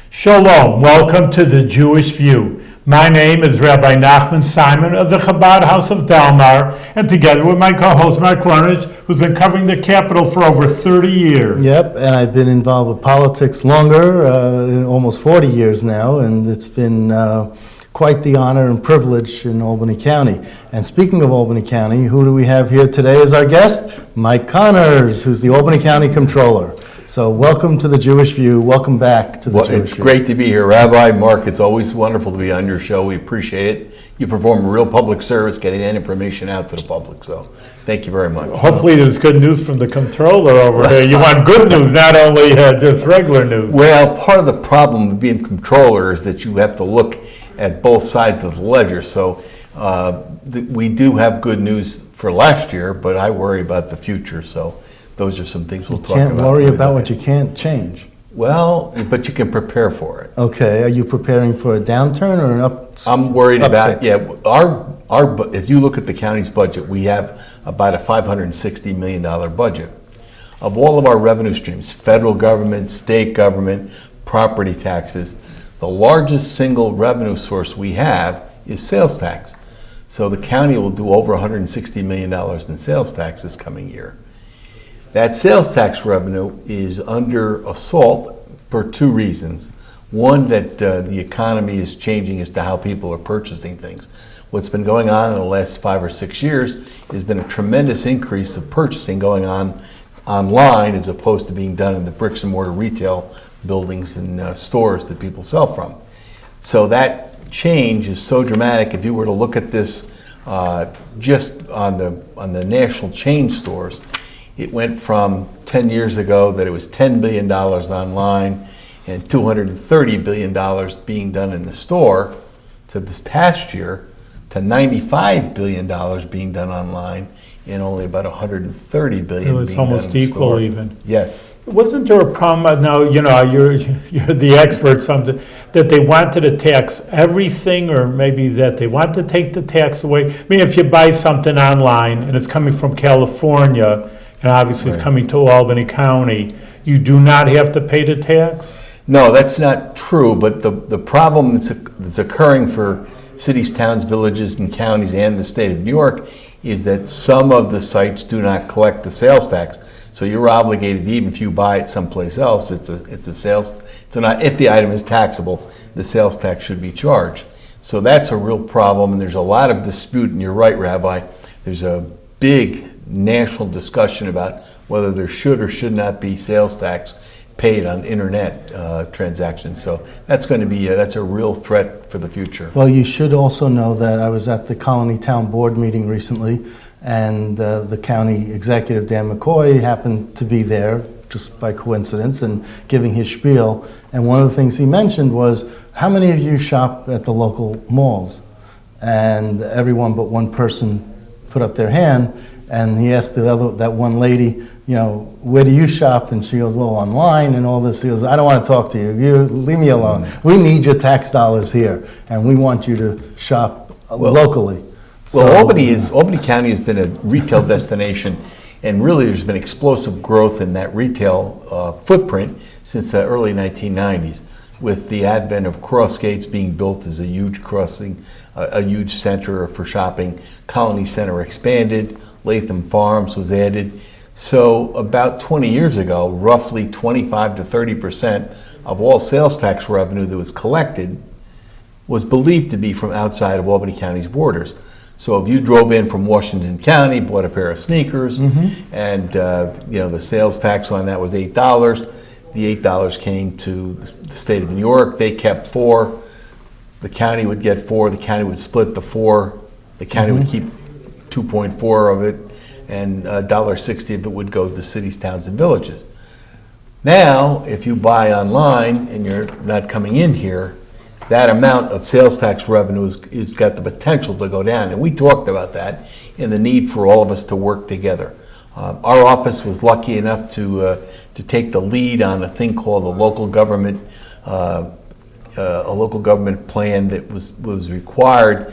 Shalom, welcome to the Jewish View. My name is Rabbi Nachman Simon of the Chabad House of Delmar, and together with my co-host Mark Ronich, who's been covering the Capitol for over 30 years. Yep, and I've been involved with politics longer, almost 40 years now, and it's been quite the honor and privilege in Albany County. And speaking of Albany County, who do we have here today as our guest? Mike Connors, who's the Albany County Comptroller. So welcome to the Jewish View. Welcome back to the Jewish View. It's great to be here, Rabbi Mark. It's always wonderful to be on your show. We appreciate it. You perform a real public service, getting that information out to the public. So thank you very much. Hopefully there's good news from the Comptroller over here. You want good news, not only just regular news. Well, part of the problem with being Comptroller is that you have to look at both sides of the ledger. So we do have good news for last year, but I worry about the future. So those are some things we'll talk about. You can't worry about what you can't change. Well, but you can prepare for it. Okay, are you preparing for a downturn or an up? I'm worried about, if you look at the county's budget, we have about a $560 million budget. Of all of our revenue streams, federal government, state government, property taxes, the largest single revenue source we have is sales tax. So the county will do over $160 million in sales tax this coming year. That sales tax revenue is under assault for two reasons. One, that the economy is changing as to how people are purchasing things. What's been going on in the last 5 or 6 years has been a tremendous increase of purchasing going on online as opposed to being done in the bricks and mortar retail buildings and stores that people sell from. So that change is so dramatic. If you were to look at this just on the national chain stores, it went from 10 years ago that it was $10 billion online and $230 billion being done in the store to this past year to $95 billion being done online and only about $130 billion being done in the store. It's almost equal even. Yes. Wasn't there a problem, now, you're the expert, something, that they wanted to tax everything, or maybe that they want to take the tax away? I mean, if you buy something online and it's coming from California, and obviously it's coming to Albany County, you do not have to pay the tax? No, that's not true, but the problem that's occurring for cities, towns, villages, and counties and the state of New York is that some of the sites do not collect the sales tax. So you're obligated, even if you buy it someplace else, it's a sales, so not, if the item is taxable, the sales tax should be charged. So that's a real problem, and there's a lot of dispute, and you're right, Rabbi, there's a big national discussion about whether there should or should not be sales tax paid on internet transactions. So that's going to be that's a real threat for the future. Well, you should also know that I was at the Colony Town Board meeting recently, and the county executive, Dan McCoy, happened to be there just by coincidence and giving his spiel. And one of the things he mentioned was, how many of you shop at the local malls? And everyone but one person put up their hand, and he asked that one lady, where do you shop? And she goes, well, online and all this. He goes, I don't want to talk to you. You leave me alone. We need your tax dollars here, and we want you to shop locally. Well, Albany County has been a retail destination, and really there's been explosive growth in that retail footprint since the early 1990s, with the advent of Crossgates being built as a huge crossing, a huge center for shopping. Colony Center expanded, Latham Farms was added. So about 20 years ago, roughly 25 to 30% of all sales tax revenue that was collected was believed to be from outside of Albany County's borders. So if you drove in from Washington County, bought a pair of sneakers, and the sales tax on that was $8, the $8 came to the state of New York. They kept $4. The county would get $4. The county would split the $4. The county would keep 2.4 of it, and $1.60 of it would go to the cities, towns, and villages. Now, if you buy online and you're not coming in here, that amount of sales tax revenue is got the potential to go down. And we talked about that and the need for all of us to work together. Our office was lucky enough to take the lead on a thing called a local government plan that was required.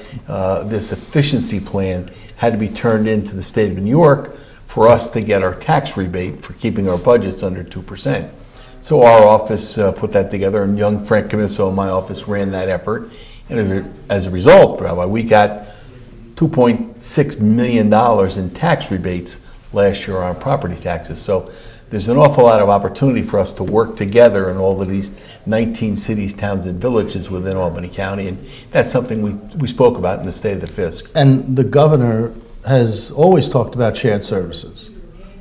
This efficiency plan had to be turned into the state of New York for us to get our tax rebate for keeping our budgets under 2%. So our office put that together, and young Frank Camiso in my office ran that effort. And as a result, Rabbi, we got $2.6 million in tax rebates last year on property taxes. So there's an awful lot of opportunity for us to work together in all of these 19 cities, towns, and villages within Albany County, and that's something we spoke about in the State of the Fisc. And the governor has always talked about shared services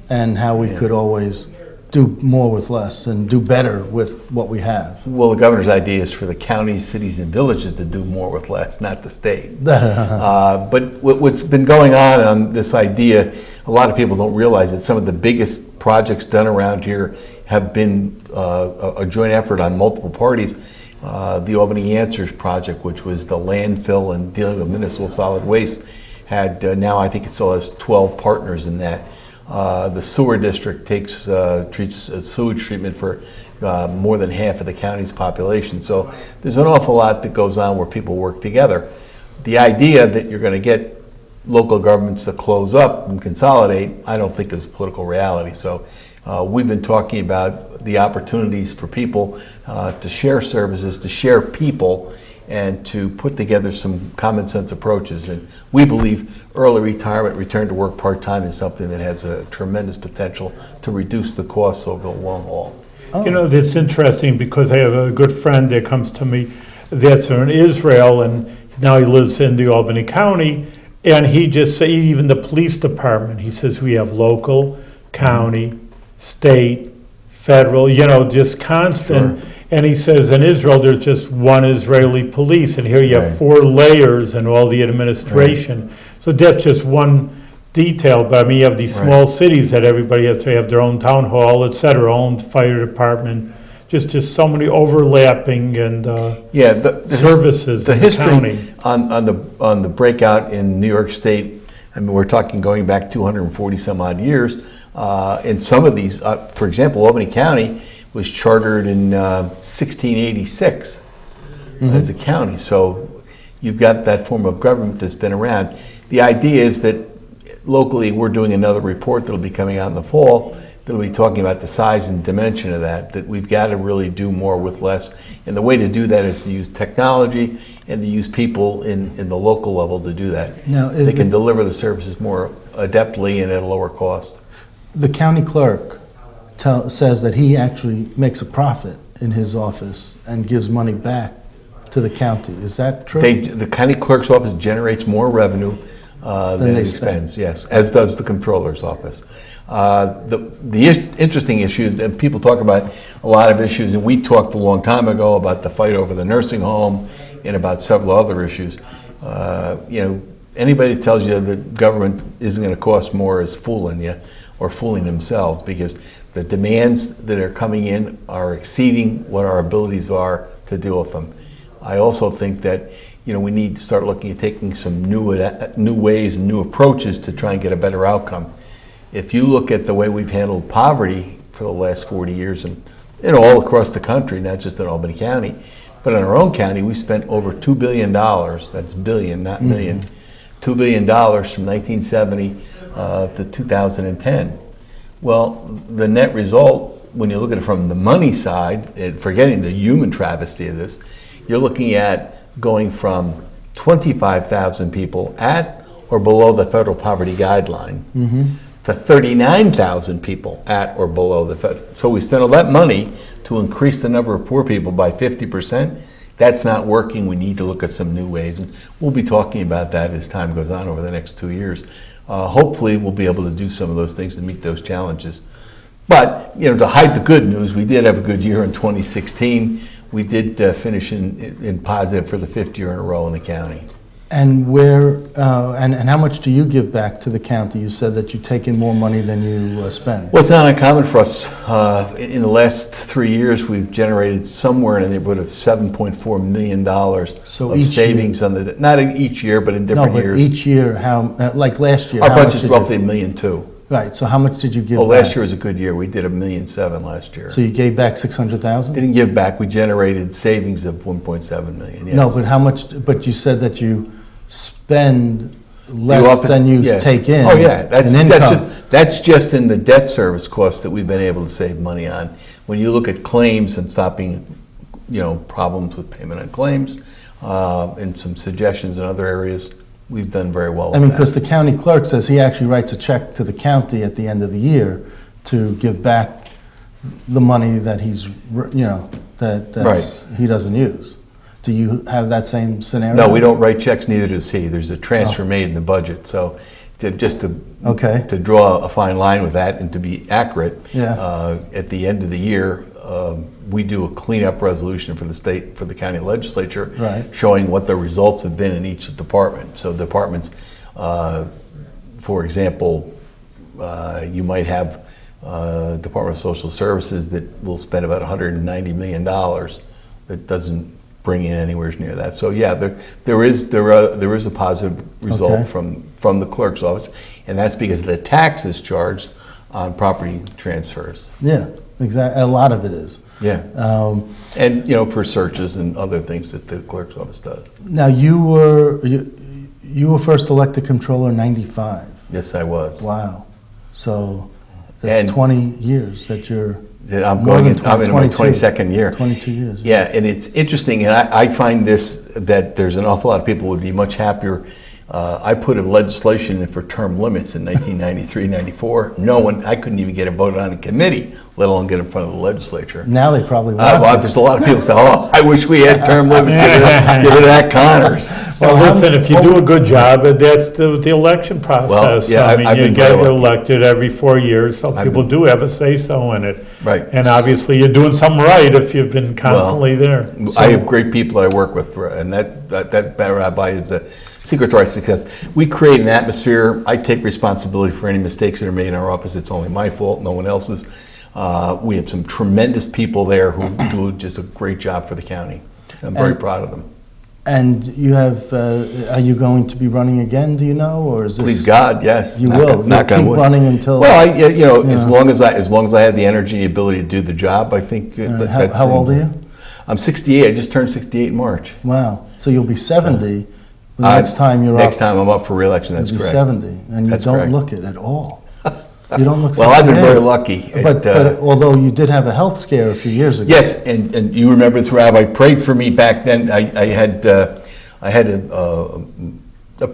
and how we could always do more with less and do better with what we have. Well, the governor's idea is for the counties, cities, and villages to do more with less, not the state. But what's been going on this idea, a lot of people don't realize that some of the biggest projects done around here have been a joint effort on multiple parties. The Albany Answers project, which was the landfill and dealing with municipal solid waste, had now I think it still has 12 partners in that. The sewer district treats sewage treatment for more than half of the county's population. So there's an awful lot that goes on where people work together. The idea that you're going to get local governments to close up and consolidate, I don't think is political reality. So we've been talking about the opportunities for people to share services, to share people, and to put together some common sense approaches. And we believe early retirement, return to work part-time is something that has a tremendous potential to reduce the costs over the long haul. You know, it's interesting because I have a good friend that comes to me that's in Israel, and now he lives in the Albany County, and he just said, even the police department, he says we have local, county, state, federal, you know, just constant. Sure. And he says in Israel, there's just one Israeli police, and here you have Right. 4 layers and all the administration. So that's just one detail, but I mean, you have these small cities that everybody has to have their own town hall, et cetera, own fire department, just so many overlapping and services The in history county. on the breakout in New York State, I mean, we're talking going back 240 some odd years. In some of these, for example, Albany County was chartered in 1686 as a county. So you've got that form of government that's been around. The idea is that locally we're doing another report that'll be coming out in the fall that'll be talking about the size and dimension of that we've got to really do more with less. And the way to do that is to use technology and to use people in the local level to do that. Now, they can deliver the services more adeptly and at a lower cost. The county clerk says that he actually makes a profit in his office and gives money back to the county. Is that true? The county clerk's office generates more revenue than it expends, yes, as does the Comptroller's office. The interesting issue that people talk about, a lot of issues, and we talked a long time ago about the fight over the nursing home and about several other issues. Anybody that tells you that government isn't going to cost more is fooling you or fooling themselves, because the demands that are coming in are exceeding what our abilities are to deal with them. I also think that we need to start looking at taking some new ways and new approaches to try and get a better outcome. If you look at the way we've handled poverty for the last 40 years and all across the country, not just in Albany County, but in our own county, we spent over $2 billion, that's billion, not million, $2 billion from 1970 to 2010. Well, the net result, when you look at it from the money side, forgetting the human travesty of this, you're looking at going from 25,000 people at or below the federal poverty guideline to 39,000 people at or below the federal. So we spent all that money to increase the number of poor people by 50%. That's not working. We need to look at some new ways, and we'll be talking about that as time goes on over the next 2 years. Hopefully we'll be able to do some of those things to meet those challenges. But, to hide the good news, we did have a good year in 2016. We did finish in positive for the 5th year in a row in the county. And where and how much do you give back to the county? You said that you take in more money than you spend. Well, it's not uncommon for us. In the last 3 years, we've generated somewhere in the neighborhood of $7.4 million of savings on the, not each year, but in different years. No, but each year, how, like last year? Our budget's roughly $1.2 million. Right, so how much did you give back? Last year was a good year. We did $1.7 million last year. So you gave back $600,000? Didn't give back. We generated savings of $1.7 million, yes. No, but how much, but you said that you spend less than you take in. Oh, yeah. That's just in the debt service costs that we've been able to save money on. when you look at claims and stopping, problems with payment on claims, and some suggestions in other areas, we've done very well with I mean, that. because the county clerk says he actually writes a check to the county at the end of the year to give back the money that he's, he doesn't use. Do you have that same scenario? No, we don't write checks, neither does he. There's a transfer made in the budget, so to draw a fine line with that and to be accurate, at the end of the year, we do a cleanup resolution for the state, for the county legislature, showing what the results have been in each department. So departments, for example, you might have Department of Social Services that will spend about $190 million. That doesn't bring in anywhere near that. So yeah, there is a positive result from the clerk's office, and that's because the tax is charged on property transfers. Yeah, exactly. A lot of it is. Yeah. And for searches and other things that the clerk's office does. Now you were first elected comptroller in '95. Yes, I was. Wow. So that's 20 years that you're. I'm in my 22nd year. 22 years. Yeah, and it's interesting, and I find that there's an awful lot of people would be much happier. I put a legislation in for term limits in 1993, 94. I couldn't even get it voted on in committee, let alone get in front of the legislature. Now they probably want there's a lot of people say, I wish we had term limits, give it that Connors. Well, listen, if you do a good job, that's the election process. You get elected every 4 years, so people do have a say-so in it. Right. And obviously, you're doing something right if you've been constantly there. I have great people that I work with, and that Rabbi is the secret to our success. We create an atmosphere. I take responsibility for any mistakes that are made in our office. It's only my fault, no one else's. We have some tremendous people there who do just a great job for the county. I'm very proud of them. And you have, are you going to be running again, do you know, or is this? Please God, yes. You will. You'll keep running until. Well, as long as I have the energy and ability to do the job, I think that's. How old are you? I'm 68. I just turned 68 in March. Wow. So you'll be 70 the next time you're up. Next time I'm up for re-election, that's correct. You'll be 70, and you don't look it at all. You don't look. Well, I've been very lucky. But although you did have a health scare a few years ago. Yes, and you remember this, Rabbi prayed for me back then. I had a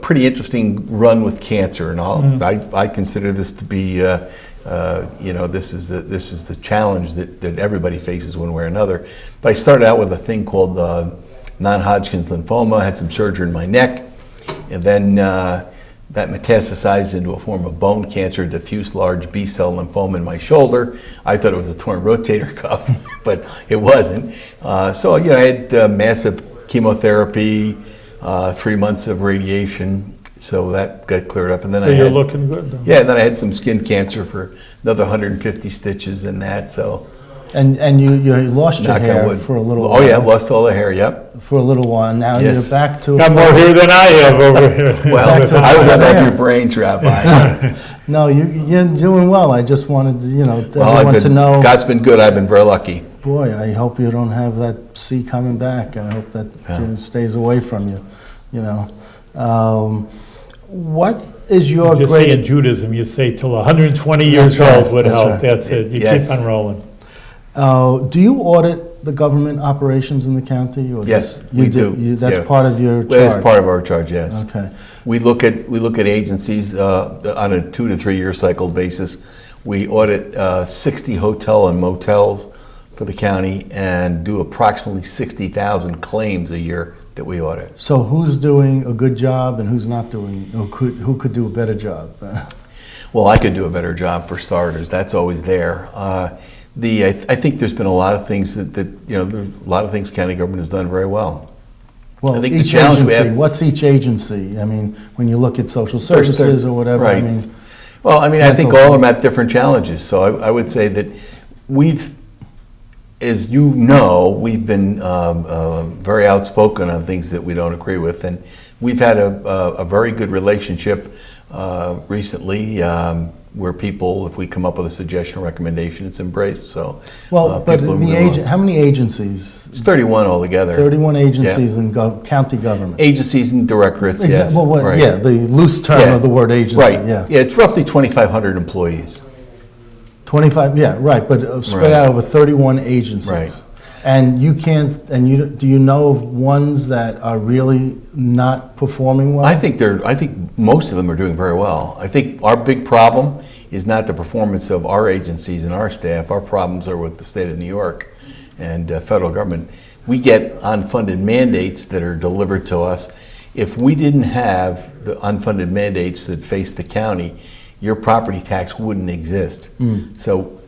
pretty interesting run with cancer, and I consider this to be this is the challenge that everybody faces one way or another. But I started out with a thing called non-Hodgkin's lymphoma. I had some surgery in my neck, and then. That metastasized into a form of bone cancer, diffuse large B-cell lymphoma in my shoulder. I thought it was a torn rotator cuff, but it wasn't. So I had massive chemotherapy, 3 months of radiation, so that got cleared up. And then you're looking good, though. Yeah, and then I had some skin cancer for another 150 stitches in that. So. And you lost your hair for a little while. Oh yeah, lost all the hair, yep. For a little while. Now you're back to... Got more hair than I have over here. Well, I would have your brains, Rabbi. No, you're doing well. I just wanted to, everyone to know... God's been good. I've been very lucky. Boy, I hope you don't have that C coming back. I hope that stays away from you, what is your great... You say in Judaism, you say till 120 years old would help. That's it. You keep on rolling. Do you audit the government operations in the county? Or yes, we do. That's part of your charge? That's part of our charge, yes. Okay. We look at agencies on a 2 to 3 year cycle basis. We audit 60 hotel and motels for the county and do approximately 60,000 claims a year that we audit. So who's doing a good job and who's not doing, or who could do a better job? Well, I could do a better job for starters. That's always there. I think there's been a lot of things there's a lot of things county government has done very well. Well, I think each the challenge agency, we have, what's each agency? I mean, when you look at social services or whatever, right. I think all of them have different challenges. So I would say that we've, as you know, we've been very outspoken on things that we don't agree with, and we've had a very good relationship recently. Where people, if we come up with a suggestion or recommendation, it's embraced. So, but how many agencies? It's 31 altogether. 31 agencies in county government. Agencies and directorates, yes. Well, right. Yeah, the loose term of the word agency. Right. Yeah. It's roughly 2,500 employees. 25, yeah, right, but spread Right. out over 31 agencies. Right. And you can't, and do you know of ones that are really not performing well? I think most of them are doing very well. I think our big problem is not the performance of our agencies and our staff. Our problems are with the state of New York and federal government. We get unfunded mandates that are delivered to us. If we didn't have the unfunded mandates that face the county, your property tax wouldn't exist. So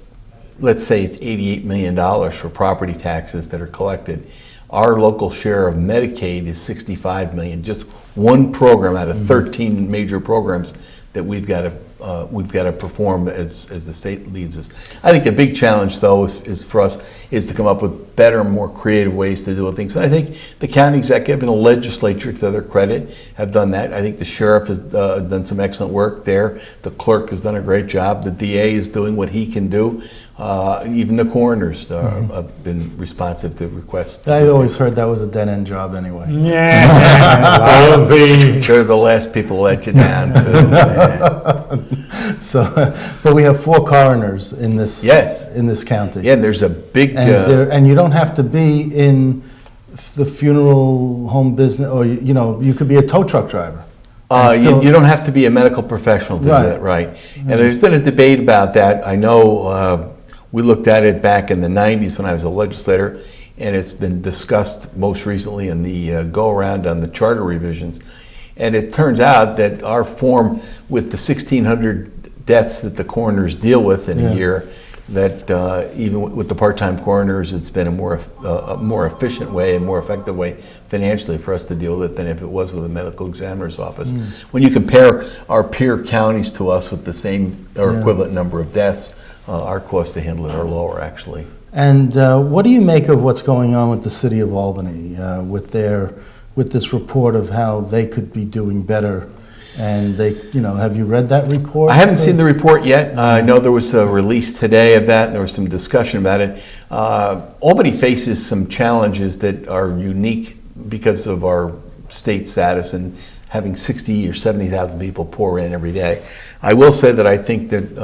let's say it's $88 million for property taxes that are collected. Our local share of Medicaid is $65 million, just one program out of 13 major programs that we've got to perform as the state leads us. I think the big challenge, though, is for us is to come up with better, more creative ways to do things. And I think the county executive and the legislature, to their credit, have done that. I think the sheriff has done some excellent work there. The clerk has done a great job. The DA is doing what he can do. Even the coroners have been responsive to requests. I always heard that was a dead-end job anyway. Yeah, lousy. They're the last people to let you down, too. So, but we have 4 coroners in this in this county. Yeah, and there's a big... And you don't have to be in the funeral home business, or you could be a tow truck driver. You don't have to be a medical professional to do that, right? And there's been a debate about that. I know we looked at it back in the 90s when I was a legislator, and it's been discussed most recently in the go-around on the charter revisions. And it turns out that our form, with the 1,600 deaths that the coroners deal with in a year, that even with the part-time coroners, it's been a more efficient way, a more effective way financially for us to deal with it than if it was with a medical examiner's office. When you compare our peer counties to us with the same or equivalent number of deaths, our costs to handle it are lower, actually. And what do you make of what's going on with the city of Albany, with this report of how they could be doing better? And have you read that report? I haven't seen the report yet. I know there was a release today of that, and there was some discussion about it. Albany faces some challenges that are unique because of our state status and having 60 or 70,000 people pour in every day. I will say that I think that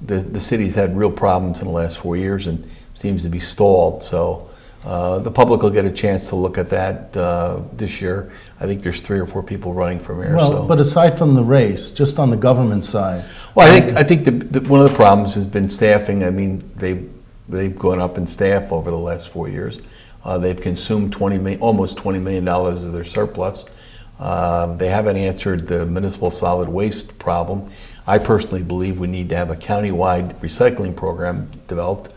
the city's had real problems in the last 4 years and seems to be stalled. So the public will get a chance to look at that this year. I think there's 3 or 4 people running for mayor. Well, but aside from the race, just on the government side. Well, I think one of the problems has been staffing. I mean, they've gone up in staff over the last 4 years. They've consumed almost $20 million of their surplus. They haven't answered the municipal solid waste problem. I personally believe we need to have a county-wide recycling program developed.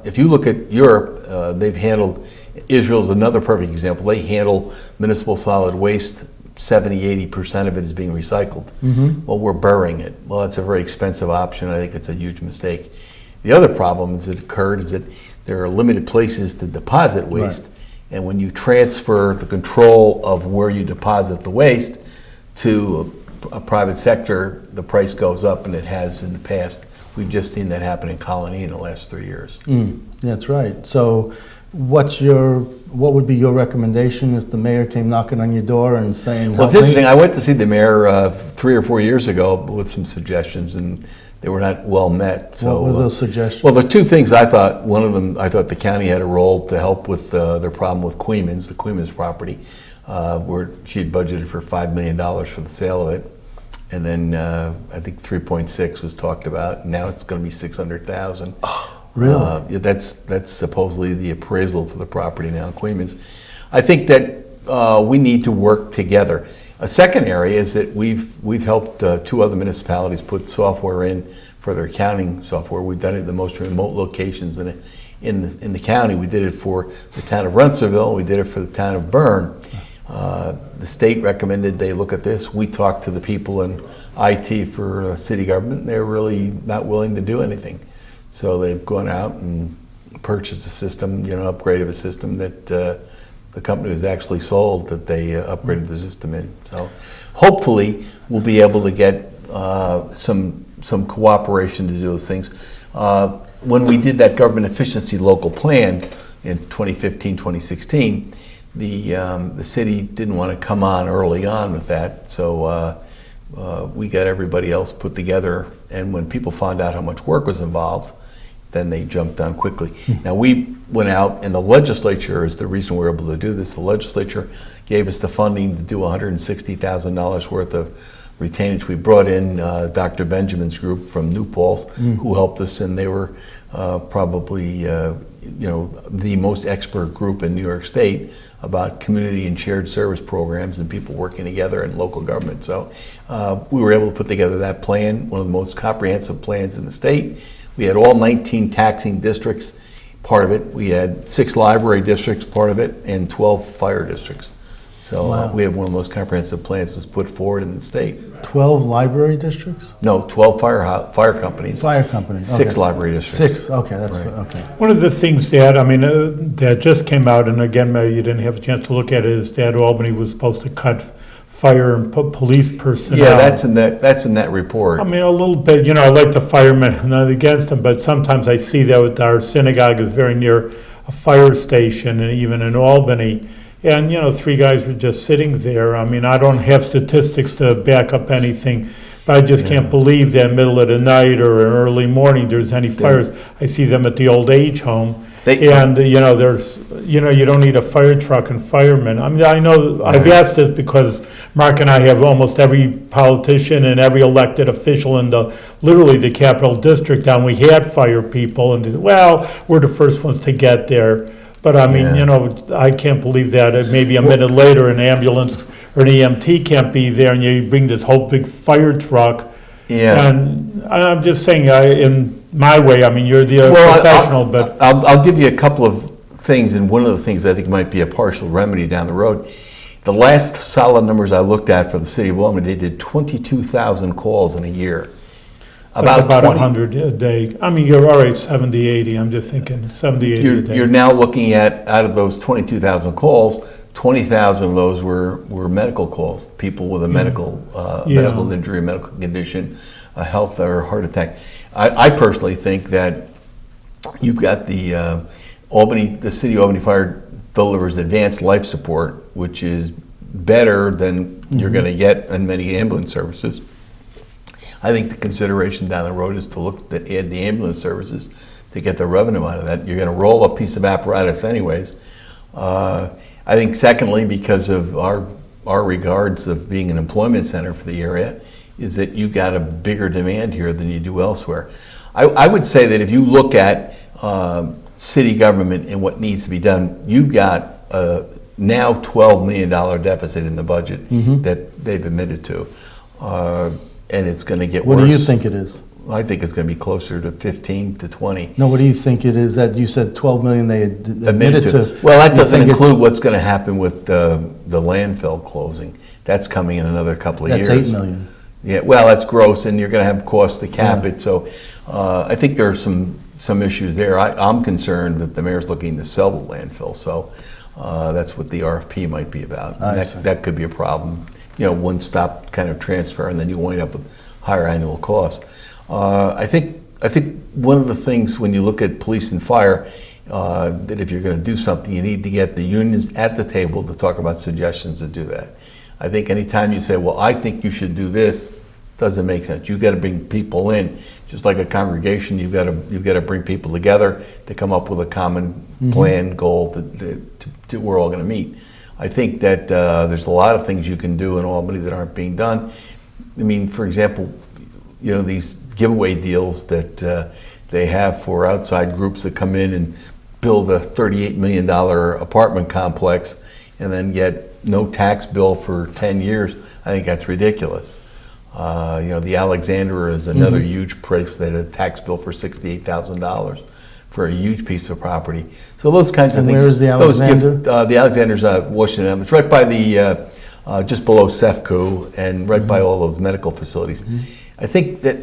If you look at Europe, they've handled, Israel's another perfect example. They handle municipal solid waste, 70–80% of it is being recycled. Well, we're burying it. Well, it's a very expensive option. I think it's a huge mistake. The other problem that occurred is that there are limited places to deposit waste. And when you transfer the control of where you deposit the waste to a private sector, the price goes up, and it has in the past. We've just seen that happen in Colony in the last 3 years. That's right. So what would be your recommendation if the mayor came knocking on your door and saying, well, it's interesting. I went to see the mayor 3 or 4 years ago with some suggestions, and they were not well met. So, what were those suggestions? Well, the 2 things I thought, one of them, I thought the county had a role to help with their problem with the Queemans property, where she had budgeted for $5 million for the sale of it. And then I think 3.6 was talked about. And now it's going to be 600,000. Oh, really? That's supposedly the appraisal for the property now in Queemans. I think that we need to work together. A second area is that we've helped 2 other municipalities put software in for their accounting software. We've done it in the most remote locations in the county. We did it for the town of Runcieville. We did it for the town of Bern. The state recommended they look at this. We talked to the people in IT for city government. They're really not willing to do anything. So they've gone out and purchased a system, upgraded a system that the company was actually sold, that they upgraded the system in. So hopefully we'll be able to get some cooperation to do those things. When we did that government efficiency local plan in 2015, 2016, the city didn't want to come on early on with that, so we got everybody else put together And when people found out how much work was involved, then they jumped on quickly. Now we went out, and the legislature is the reason we were able to do this. The legislature gave us the funding to do $160,000 worth of retainage. We brought in Dr. Benjamin's group from New Paltz, who helped us, and they were probably the most expert group in New York State about community and shared service programs and people working together in local government. So we were able to put together that plan, one of the most comprehensive plans in the state. We had all 19 taxing districts part of it. We had 6 library districts part of it, and 12 fire districts. So Wow. we have one of the most comprehensive plans that's put forward in the state. 12 library districts? No, 12 fire companies. Fire companies. 6 okay. library districts. 6, okay, that's, Right. okay. One of the things that, that just came out, and again, maybe you didn't have a chance to look at it, is that Albany was supposed to cut fire and police personnel. Yeah, that's in that report. I mean, a little bit, I like the firemen, I'm not against them, but sometimes I see that with our synagogue is very near a fire station, and even in Albany. And, 3 guys were just sitting there. I mean, I don't have statistics to back up anything, but I just can't believe that middle of the night or early morning there's any fires. I see them at the old age home. And, there's, you don't need a fire truck and firemen. I mean, I know, I've asked this because Mark and I have almost every politician and every elected official in literally the capital district down. We had fire people, and, well, we're the first ones to get there. But I mean, I can't believe that maybe a minute later an ambulance or an EMT can't be there, and you bring this whole big fire truck. Yeah. And I'm just saying, in my way, I mean, you're the professional, but I'll give you a couple of things, and one of the things I think might be a partial remedy down the road. The last solid numbers I looked at for the city of Albany, they did 22,000 calls in a year. about 100 a day. I mean, you're all right, 70, 80. I'm just thinking 70, 80 a day. You're now looking at, out of those 22,000 calls, 20,000 of those were medical calls, people with a medical injury, medical condition, a health or heart attack. I personally think that you've got the City of Albany Fire delivers advanced life support, which is better than you're going to get in many ambulance services. I think the consideration down the road is to look to add the ambulance services to get the revenue out of that. You're going to roll a piece of apparatus anyways. I think secondly, because of our regards of being an employment center for the area, is that you've got a bigger demand here than you do elsewhere. I would say that if you look at city government and what needs to be done, you've got now $12 million deficit in the budget that they've admitted to. And it's going to get worse. What do you think it is? I think it's going to be closer to 15 to 20. No, what do you think it is? That you said 12 million they admitted to. Well, that doesn't include what's going to happen with the landfill closing. That's coming in another couple of years. That's 8 million. Yeah, well, that's gross, and you're going to have costs to cap it. So I think there are some issues there. I'm concerned that the mayor's looking to sell the landfill. So that's what the RFP might be about. That could be a problem. One-stop kind of transfer, and then you wind up with higher annual costs. I think one of the things when you look at police and fire, that if you're going to do something, you need to get the unions at the table to talk about suggestions to do that. I think anytime you say, well, I think you should do this, doesn't make sense. You've got to bring people in. Just like a congregation, you've got to bring people together to come up with a common plan, goal to we're all going to meet. I think that there's a lot of things you can do in Albany that aren't being done. I mean, for example, these giveaway deals that they have for outside groups that come in and build a $38 million apartment complex and then get no tax bill for 10 years. I think that's ridiculous. The Alexander is another huge place that had a tax bill for $68,000 for a huge piece of property. So those kinds of things. Where is the Alexander? The Alexander's Washington. It's right by the, just below CEFCO and right by all those medical facilities. I think that,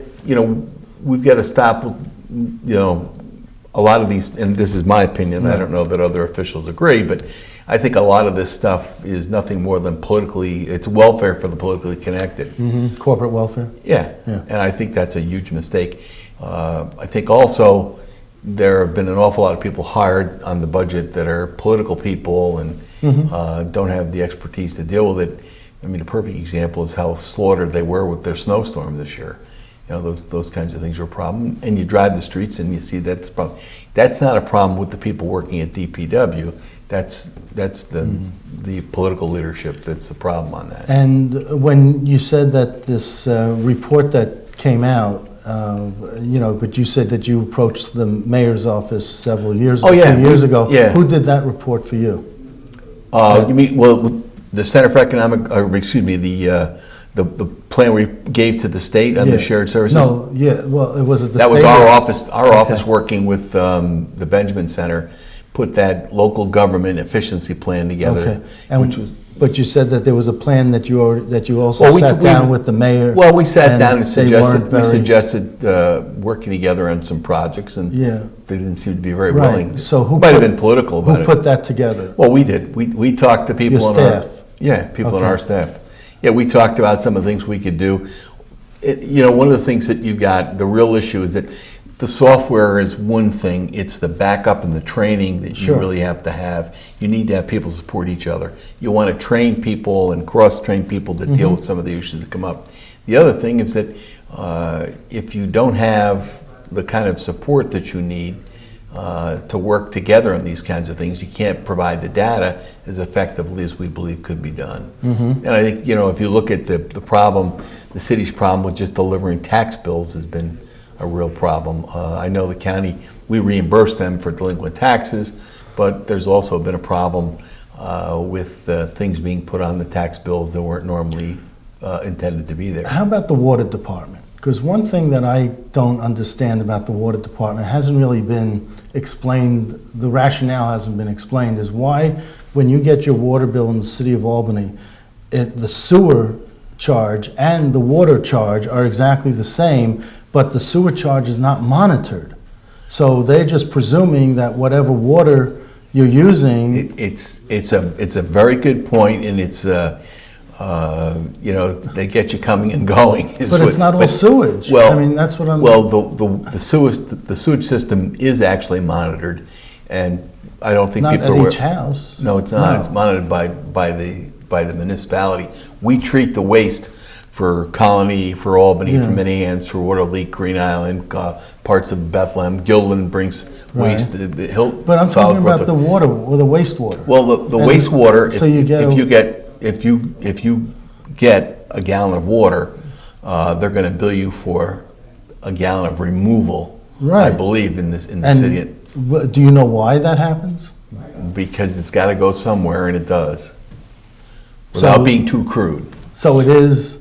we've got to stop, a lot of these, and this is my opinion, I don't know that other officials agree, but I think a lot of this stuff is nothing more than it's welfare for the politically connected. Corporate welfare? Yeah, and I think that's a huge mistake. I think also there have been an awful lot of people hired on the budget that are political people and don't have the expertise to deal with it. I mean, a perfect example is how slaughtered they were with their snowstorm this year. those kinds of things are a problem. And you drive the streets and you see that's a problem. That's not a problem with the people working at DPW. That's the political leadership that's the problem on that. And when you said that this report that came out, but you said that you approached the mayor's office several years, Oh, yeah. 2 years ago. Yeah. Who did that report for you? You mean, well, the Center for Economic, or excuse me, the plan we gave to the state on the shared services? No, yeah, well, it was at the state. That was our office. Our office working with the Benjamin Center put that local government efficiency plan together. Okay. And but you said that there was a plan that you also Well, sat down with the mayor. Well, we sat down and they weren't suggested working together on some projects, and they didn't seem to be very willing. So who might have been political about Who put that together? Well, we did. We talked to people Your on staff? people on our staff. Yeah, we talked about some of the things we could do. One of the things that you got, the real issue is that the software is one thing. It's the backup and the training that you really have to have. You need to have people support each other. You want to train people and cross-train people to deal with some of the issues that come up. The other thing is that if you don't have the kind of support that you need to work together on these kinds of things, you can't provide the data as effectively as we believe could be done. And I think, if you look at the problem, the city's problem with just delivering tax bills has been a real problem. I know the county, we reimburse them for delinquent taxes, but there's also been a problem with things being put on the tax bills that weren't normally intended to be there. How about the water department? Because one thing that I don't understand about the water department hasn't really been explained, the rationale hasn't been explained, is why when you get your water bill in the city of Albany, the sewer charge and the water charge are exactly the same, but the sewer charge is not monitored. So they're just presuming that whatever water you're using... It's a very good point, and it's... they get you coming and going. But it's not all sewage. Well, I mean, that's what I'm... Well, the sewage system is actually monitored, and I don't think people are... Not at each house. No, it's not. No. It's monitored by the municipality. We treat the waste for Colony, for Albany, for Minnehaha, for Water Leak, Green Island, parts of Bethlehem. Gildan brings waste. But I'm talking about the water, or the wastewater. Well, the wastewater, so if you get a gallon of water, they're going to bill you for a gallon of removal. I believe in the city. Do you know why that happens? Because it's got to go somewhere, and it does, without being too crude. So it is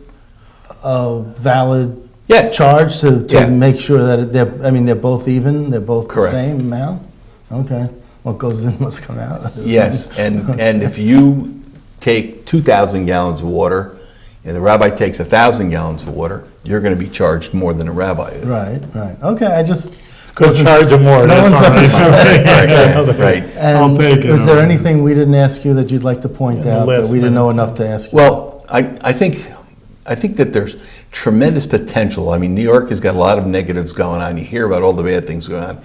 a valid charge to make sure that they're both even, they're both the same amount? Okay. What goes in must come out. Yes, and if you take 2,000 gallons of water and the rabbi takes 1,000 gallons of water, you're going to be charged more than a rabbi is. Right. Okay, I just... Could charge them more. No one's ever said Right. And is there anything we didn't ask you that you'd like to point out that we didn't know enough to ask you? Well, I think that there's tremendous potential. I mean, New York has got a lot of negatives going on. You hear about all the bad things going on.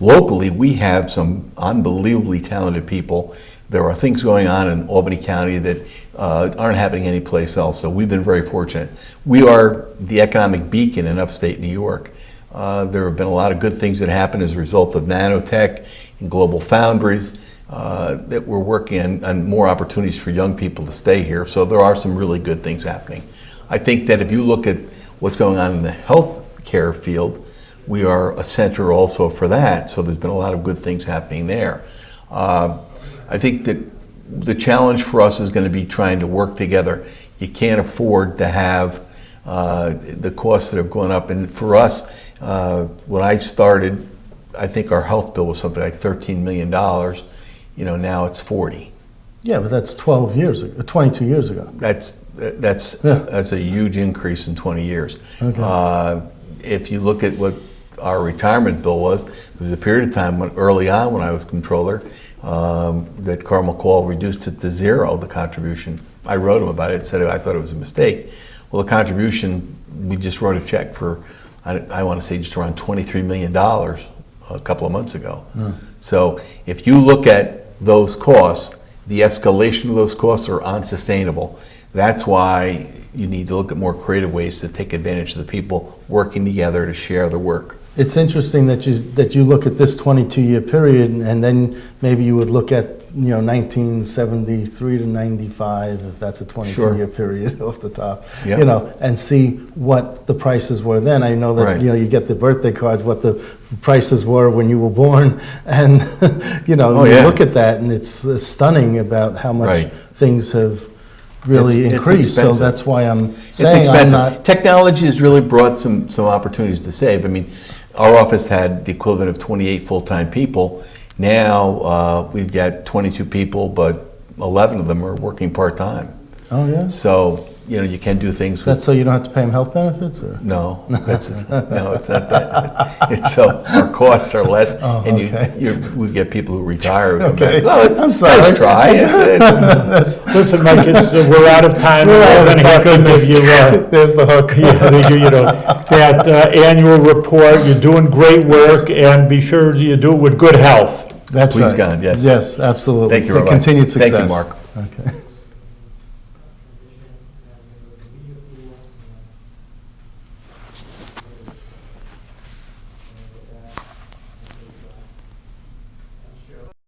Locally, we have some unbelievably talented people. There are things going on in Albany County that aren't happening anyplace else, so we've been very fortunate. We are the economic beacon in upstate New York. There have been a lot of good things that happen as a result of nanotech and global foundries that we're working on more opportunities for young people to stay here. So there are some really good things happening. I think that if you look at what's going on in the health care field, we are a center also for that. So there's been a lot of good things happening there. I think that the challenge for us is going to be trying to work together. You can't afford to have the costs that have gone up. And for us, when I started, I think our health bill was something like $13 million. Now it's 40. Yeah, but that's 22 years ago. That's a huge increase in 20 years. Okay. If you look at what our retirement bill was, there was a period of time early on when I was comptroller that Carl McCall reduced it to zero, the contribution. I wrote him about it, said I thought it was a mistake. Well, the contribution, we just wrote a check for, I want to say just around $23 million a couple of months ago. So if you look at those costs, the escalation of those costs are unsustainable. That's why you need to look at more creative ways to take advantage of the people working together to share the work. It's interesting that you look at this 22-year period, and then maybe you would look at 1973 to 95, if that's a 22-year period off the top, Yep. And see what the prices were then. I know that Right. you get the birthday cards, what the prices were when you were born, and you look at that, and it's stunning about how much Right. things have really It's increased. So expensive. that's why I'm It's saying expensive. I'm not. Technology has really brought some opportunities to save. I mean, our office had the equivalent of 28 full-time people. Now we've got 22 people, but 11 of them are working part-time. Oh yeah. So you can do things with. That's so you don't have to pay them health benefits, or? No, no, it's not that. It's so our costs are less, and we get people who retire. Who come back. Well, I'm sorry. Nice try. Listen, Mike, we're out of time. We're going to have to give you, There's the hook. that annual report. You're doing great work, and be sure you do it with good health. That's Please, right. God, yes. Yes, absolutely. Thank you, Rabbi. Continued success. Thank you, Mark. Okay.